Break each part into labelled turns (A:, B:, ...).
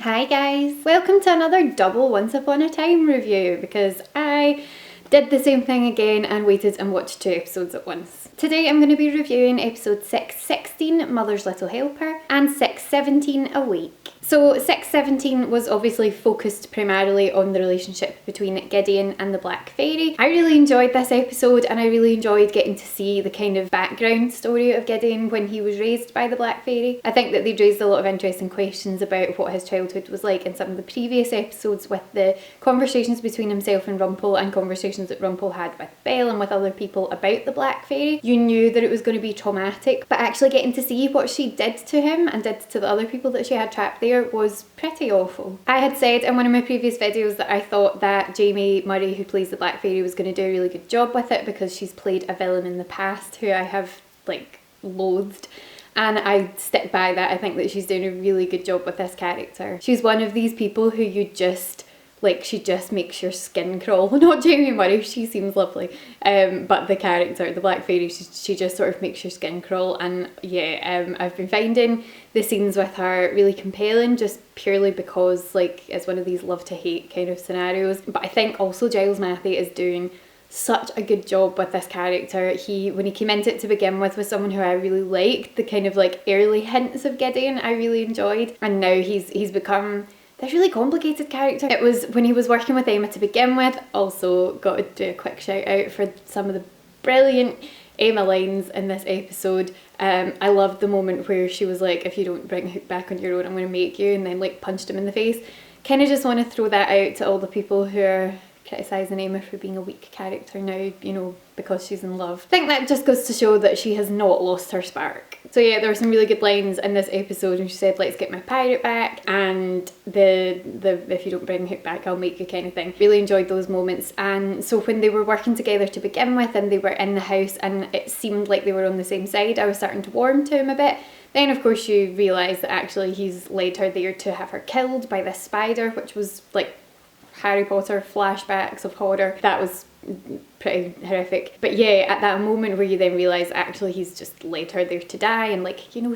A: Hi guys! Welcome to another double Once Upon a Time review because I did the same thing again and waited and watched 2 episodes at once. Today I'm going to be reviewing episode 6:16, Mother's Little Helper, and 6:17, Awake. So 6:17 was obviously focused primarily on the relationship between Gideon and the Black Fairy. I really enjoyed this episode and I really enjoyed getting to see the kind of background story of Gideon when he was raised by the Black Fairy. I think that they'd raised a lot of interesting questions about what his childhood was like in some of the previous episodes, with the conversations between himself and Rumpel and conversations that Rumpel had with Belle and with other people about the Black Fairy. You knew that it was going to be traumatic, but actually getting to see what she did to him and did to the other people that she had trapped there was pretty awful. I had said in one of my previous videos that I thought that Jamie Murray, who plays the Black Fairy, was going to do a really good job with it because she's played a villain in the past who I have loathed. And I stick by that. I think that she's doing a really good job with this character. She's one of these people who you just, she just makes your skin crawl. Not Jamie Murray, she seems lovely. But the character, the Black Fairy, she just sort of makes your skin crawl. And yeah, I've been finding the scenes with her really compelling just purely because it's one of these love to hate kind of scenarios. But I think also Giles Matthey is doing such a good job with this character. When he came into it to begin with, was someone who I really liked. The kind of early hints of Gideon I really enjoyed, and now he's become this really complicated character. It was when he was working with Emma to begin with. Also got to do a quick shout out for some of the brilliant Emma lines in this episode. I loved the moment where she was like, if you don't bring Hook back on your own, I'm going to make you, and then punched him in the face. Kind of just want to throw that out to all the people who are criticising Emma for being a weak character now, because she's in love. I think that just goes to show that she has not lost her spark. So yeah, there were some really good lines in this episode, and she said, let's get my pirate back, and the if you don't bring Hook back, I'll make you kind of thing. Really enjoyed those moments. And so when they were working together to begin with and they were in the house and it seemed like they were on the same side, I was starting to warm to him a bit. Then of course you realise that actually he's led her there to have her killed by this spider, which was Harry Potter flashbacks of horror. That was pretty horrific. But yeah, at that moment where you then realise actually he's just led her there to die, and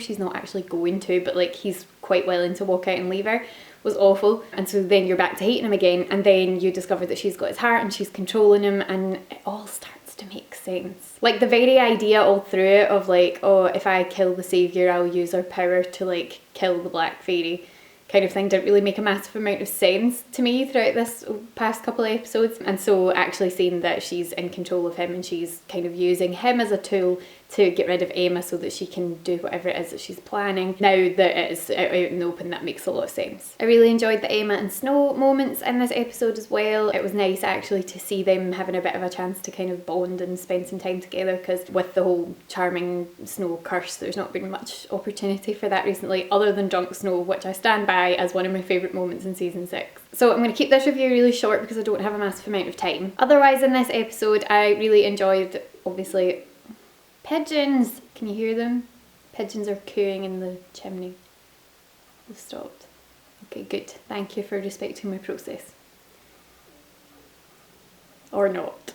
A: she's not actually going to, but he's quite willing to walk out and leave her, was awful. And so then you're back to hating him again, and then you discover that she's got his heart and she's controlling him, and it all starts to make sense. The very idea all through it of oh, if I kill the saviour, I'll use her power to kill the Black Fairy kind of thing didn't really make a massive amount of sense to me throughout this past couple of episodes. And so actually seeing that she's in control of him and she's kind of using him as a tool to get rid of Emma so that she can do whatever it is that she's planning, now that it's out in the open, that makes a lot of sense. I really enjoyed the Emma and Snow moments in this episode as well. It was nice actually to see them having a bit of a chance to kind of bond and spend some time together, because with the whole charming Snow curse, there's not been much opportunity for that recently, other than Drunk Snow, which I stand by as one of my favourite moments in season 6. So I'm going to keep this review really short because I don't have a massive amount of time. Otherwise in this episode I really enjoyed, obviously, pigeons. Can you hear them? Pigeons are cooing in the chimney. They've stopped. Okay, good. Thank you for respecting my process. Or not.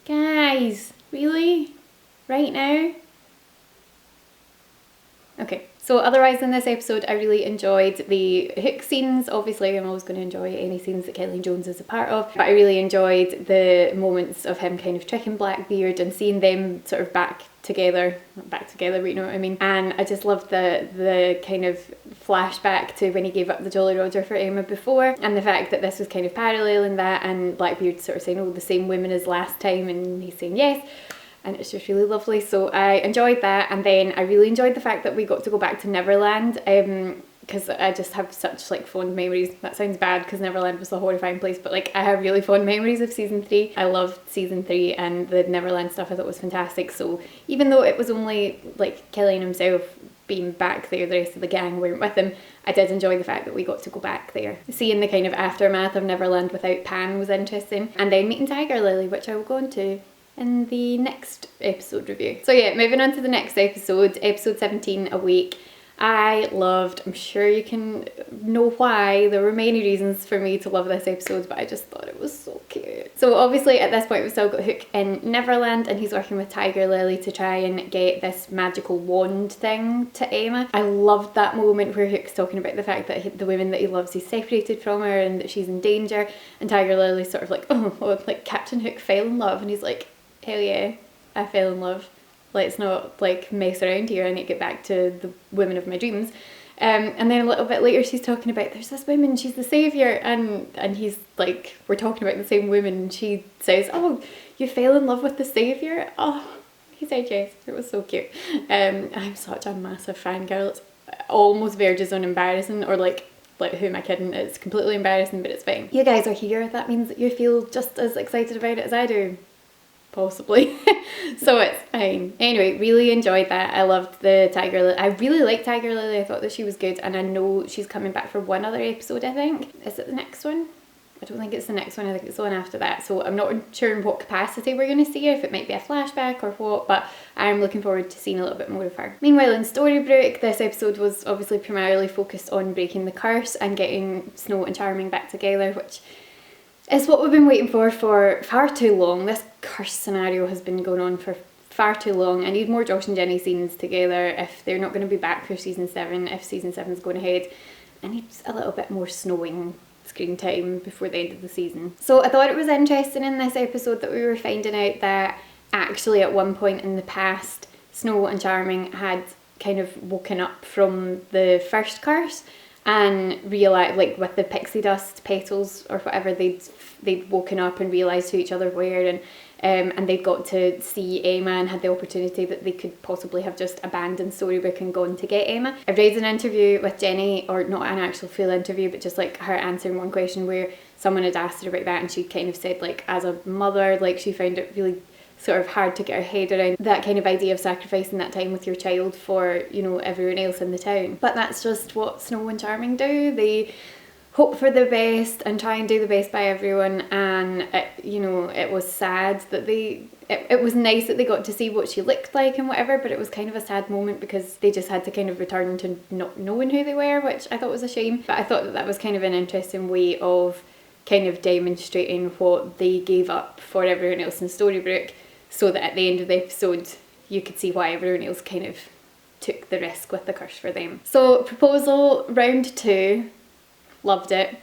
A: Guys, really? Right now? Okay. So otherwise in this episode I really enjoyed the Hook scenes. Obviously I'm always going to enjoy any scenes that Kelly Jones is a part of, but I really enjoyed the moments of him kind of tricking Blackbeard and seeing them sort of back together, but you know what I mean. And I just loved the kind of flashback to when he gave up the Jolly Roger for Emma before, and the fact that this was kind of paralleling that, and Blackbeard sort of saying, oh, the same women as last time, and he's saying yes. And it's just really lovely. So I enjoyed that, and then I really enjoyed the fact that we got to go back to Neverland, because I just have such fond memories. That sounds bad because Neverland was a horrifying place, but I have really fond memories of season 3. I loved season 3, and the Neverland stuff I thought was fantastic. So even though it was only Kelly and himself being back there, the rest of the gang weren't with him, I did enjoy the fact that we got to go back there. Seeing the kind of aftermath of Neverland without Pan was interesting, and then meeting Tiger Lily, which I will go on to in the next episode review. So yeah, moving on to the next episode, episode 17, Awake. I loved, I'm sure you can know why, there were many reasons for me to love this episode, but I just thought it was so cute. So obviously at this point we've still got Hook in Neverland, and he's working with Tiger Lily to try and get this magical wand thing to Emma. I loved that moment where Hook's talking about the fact that the woman that he loves is separated from her and that she's in danger, and Tiger Lily's sort of like, oh, like Captain Hook fell in love, and he's like, hell yeah, I fell in love. Let's not like mess around here, I need to get back to the woman of my dreams. And then a little bit later she's talking about, there's this woman, she's the saviour, and he's like, we're talking about the same woman, and she says, oh, you fell in love with the saviour? Oh, he said yes. It was so cute. I'm such a massive fangirl. It's almost verges on embarrassing, or like who am I kidding? It's completely embarrassing, but it's fine. You guys are here, that means that you feel just as excited about it as I do. Possibly. So it's fine. Anyway, really enjoyed that. I loved the Tiger Lily. I really liked Tiger Lily. I thought that she was good, and I know she's coming back for one other episode, I think. Is it the next one? I don't think it's the next one. I think it's the one after that. So I'm not sure in what capacity we're going to see her, if it might be a flashback or what, but I'm looking forward to seeing a little bit more of her. Meanwhile in Storybrooke, this episode was obviously primarily focused on breaking the curse and getting Snow and Charming back together, which is what we've been waiting for far too long. This curse scenario has been going on for far too long. I need more Josh and Jenny scenes together if they're not going to be back for season 7, if season 7's going ahead. I need a little bit more snowing screen time before the end of the season. So I thought it was interesting in this episode that we were finding out that actually at one point in the past, Snow and Charming had kind of woken up from the first curse and realised, like with the pixie dust petals or whatever, they'd woken up and realised who each other were, and they'd got to see Emma and had the opportunity that they could possibly have just abandoned Storybrooke and gone to get Emma. I've read an interview with Jenny, or not an actual full interview, but just like her answering one question where someone had asked her about that, and she kind of said like as a mother, like she found it really sort of hard to get her head around that kind of idea of sacrificing that time with your child for, you know, everyone else in the town. But that's just what Snow and Charming do. They hope for the best and try and do the best by everyone, and it, you know, it was sad that it was nice that they got to see what she looked like and whatever, but it was kind of a sad moment because they just had to kind of return to not knowing who they were, which I thought was a shame. But I thought that was kind of an interesting way of kind of demonstrating what they gave up for everyone else in Storybrooke, so that at the end of the episode you could see why everyone else kind of took the risk with the curse for them. So proposal round 2, loved it.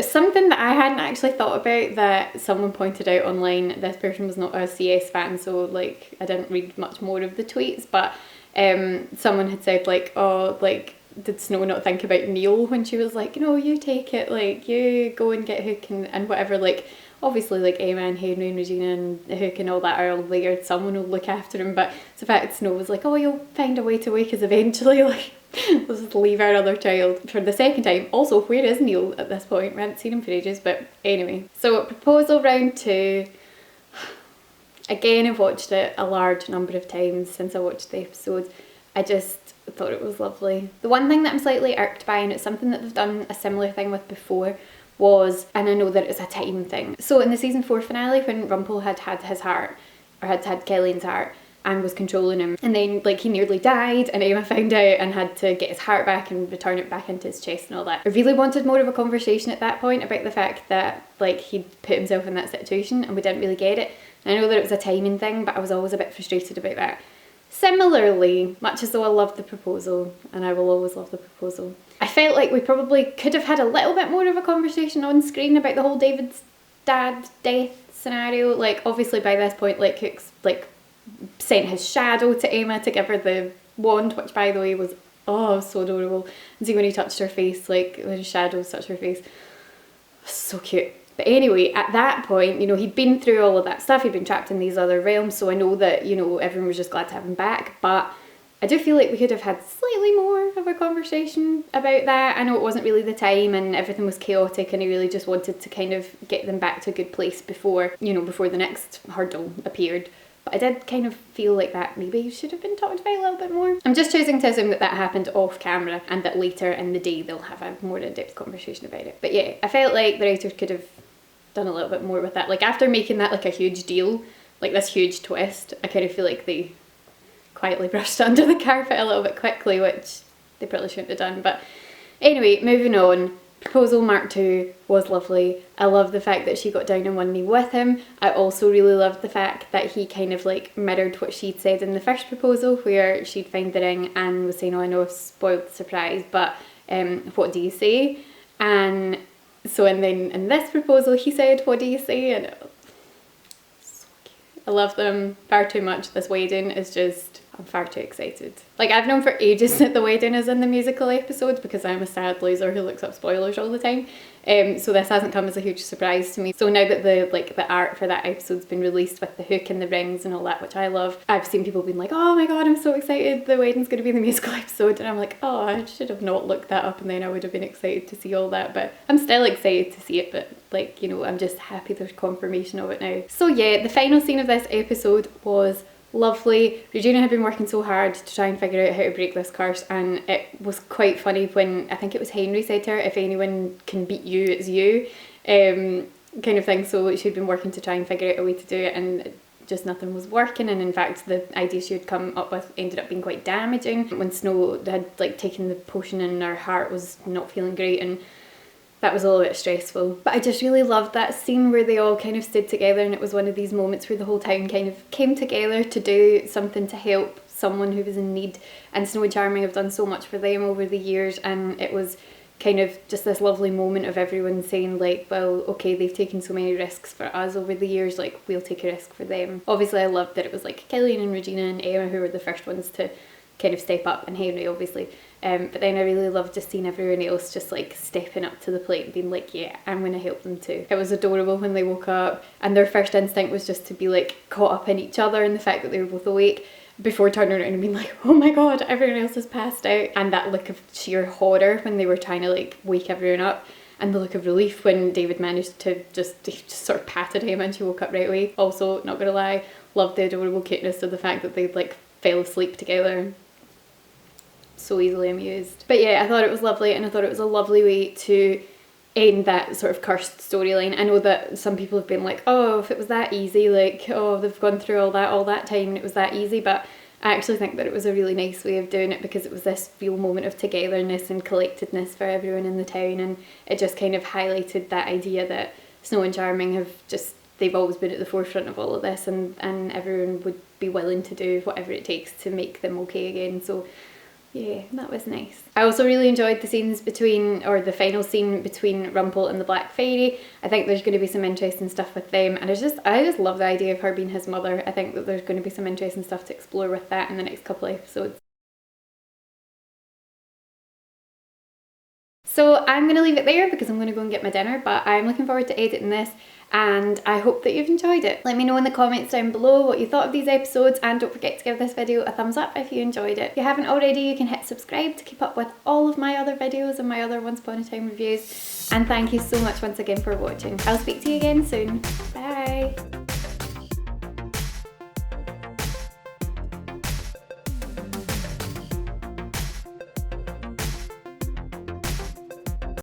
A: Something that I hadn't actually thought about that someone pointed out online, this person was not a CS fan, so like I didn't read much more of the tweets, but someone had said like, oh, like did Snow not think about Neil when she was like, no, you take it, like you go and get Hook and whatever, like obviously like Emma and Henry and Regina and Hook and all that are all there, someone will look after him, but the fact Snow was like, oh, you'll find a way to wake us eventually, like let's just leave our other child for the second time. Also, where is Neil at this point? We haven't seen him for ages, but anyway. So proposal round 2, again I've watched it a large number of times since I watched the episode. I just thought it was lovely. The one thing that I'm slightly irked by, and it's something that they've done a similar thing with before, was, and I know that it's a time thing, so in the season 4 finale when Rumpel had his heart, or had Kellyan's heart, and was controlling him, and then like he nearly died and Emma found out and had to get his heart back and return it back into his chest and all that. I really wanted more of a conversation at that point about the fact that like he'd put himself in that situation and we didn't really get it. And I know that it was a timing thing, but I was always a bit frustrated about that. Similarly, much as though I loved the proposal, and I will always love the proposal, I felt like we probably could have had a little bit more of a conversation on screen about the whole David's dad death scenario. Like obviously by this point like Hook's like sent his shadow to Emma to give her the wand, which by the way was, oh, so adorable. And see when he touched her face, like when his shadows touched her face, so cute. But anyway, at that point, you know, he'd been through all of that stuff, he'd been trapped in these other realms, so I know that, you know, everyone was just glad to have him back, but I do feel like we could have had slightly more of a conversation about that. I know it wasn't really the time and everything was chaotic and he really just wanted to kind of get them back to a good place before, you know, before the next hurdle appeared. But I did kind of feel like that maybe should have been talked about a little bit more. I'm just choosing to assume that that happened off camera and that later in the day they'll have a more in-depth conversation about it. But yeah, I felt like the writers could have done a little bit more with that. Like after making that like a huge deal, like this huge twist, I kind of feel like they quietly brushed under the carpet a little bit quickly, which they probably shouldn't have done. But anyway, moving on. Proposal Mark 2 was lovely. I love the fact that she got down on one knee with him. I also really loved the fact that he kind of like mirrored what she'd said in the first proposal, where she'd found the ring and was saying, oh, I know I've spoiled the surprise, but what do you say? And so, and then in this proposal he said, what do you say? And so cute. I love them far too much. This wedding is just, I'm far too excited. Like, I've known for ages that the wedding is in the musical episode because I'm a sad loser who looks up spoilers all the time. So this hasn't come as a huge surprise to me. So now that the art for that episode's been released with the hook and the rings and all that, which I love, I've seen people being like, oh my god, I'm so excited, the wedding's going to be the musical episode. And I'm like, oh, I should have not looked that up and then I would have been excited to see all that. But I'm still excited to see it, but like, you know, I'm just happy there's confirmation of it now. So yeah, the final scene of this episode was lovely. Regina had been working so hard to try and figure out how to break this curse, and it was quite funny when I think it was Henry said to her, if anyone can beat you, it's you, kind of thing. So she'd been working to try and figure out a way to do it, and just nothing was working. And in fact, the idea she had come up with ended up being quite damaging. When Snow had like taken the potion and her heart was not feeling great, and that was all a bit stressful. But I just really loved that scene where they all kind of stood together, and it was one of these moments where the whole town kind of came together to do something to help someone who was in need. And Snow and Charming have done so much for them over the years, and it was kind of just this lovely moment of everyone saying like, well, okay, they've taken so many risks for us over the years, like we'll take a risk for them. Obviously I loved that it was like Killian and Regina and Emma who were the first ones to kind of step up, and Henry obviously. But then I really loved just seeing everyone else just like stepping up to the plate and being like, yeah, I'm going to help them too. It was adorable when they woke up and their first instinct was just to be like caught up in each other and the fact that they were both awake, before turning around and being like, oh my god, everyone else has passed out. And that look of sheer horror when they were trying to like wake everyone up, and the look of relief when David managed to just sort of patted him and she woke up right away. Also, not gonna lie, loved the adorable cuteness of the fact that they like fell asleep together. So easily amused. But yeah, I thought it was lovely, and I thought it was a lovely way to end that sort of cursed storyline. I know that some people have been like, oh, if it was that easy, like, oh, they've gone through all that time and it was that easy, but I actually think that it was a really nice way of doing it, because it was this real moment of togetherness and collectedness for everyone in the town, and it just kind of highlighted that idea that Snow and Charming have just, they've always been at the forefront of all of this, and everyone would be willing to do whatever it takes to make them okay again. So yeah, that was nice. I also really enjoyed the scenes between, or the final scene between Rumpel and the Black Fairy. I think there's going to be some interesting stuff with them, and I just love the idea of her being his mother. I think that there's going to be some interesting stuff to explore with that in the next couple of episodes. So I'm going to leave it there because I'm going to go and get my dinner, but I'm looking forward to editing this, and I hope that you've enjoyed it. Let me know in the comments down below what you thought of these episodes, and don't forget to give this video a thumbs up if you enjoyed it. If you haven't already, you can hit subscribe to keep up with all of my other videos and my other Once Upon a Time reviews. And thank you so much once again for watching. I'll speak to you again soon. Bye!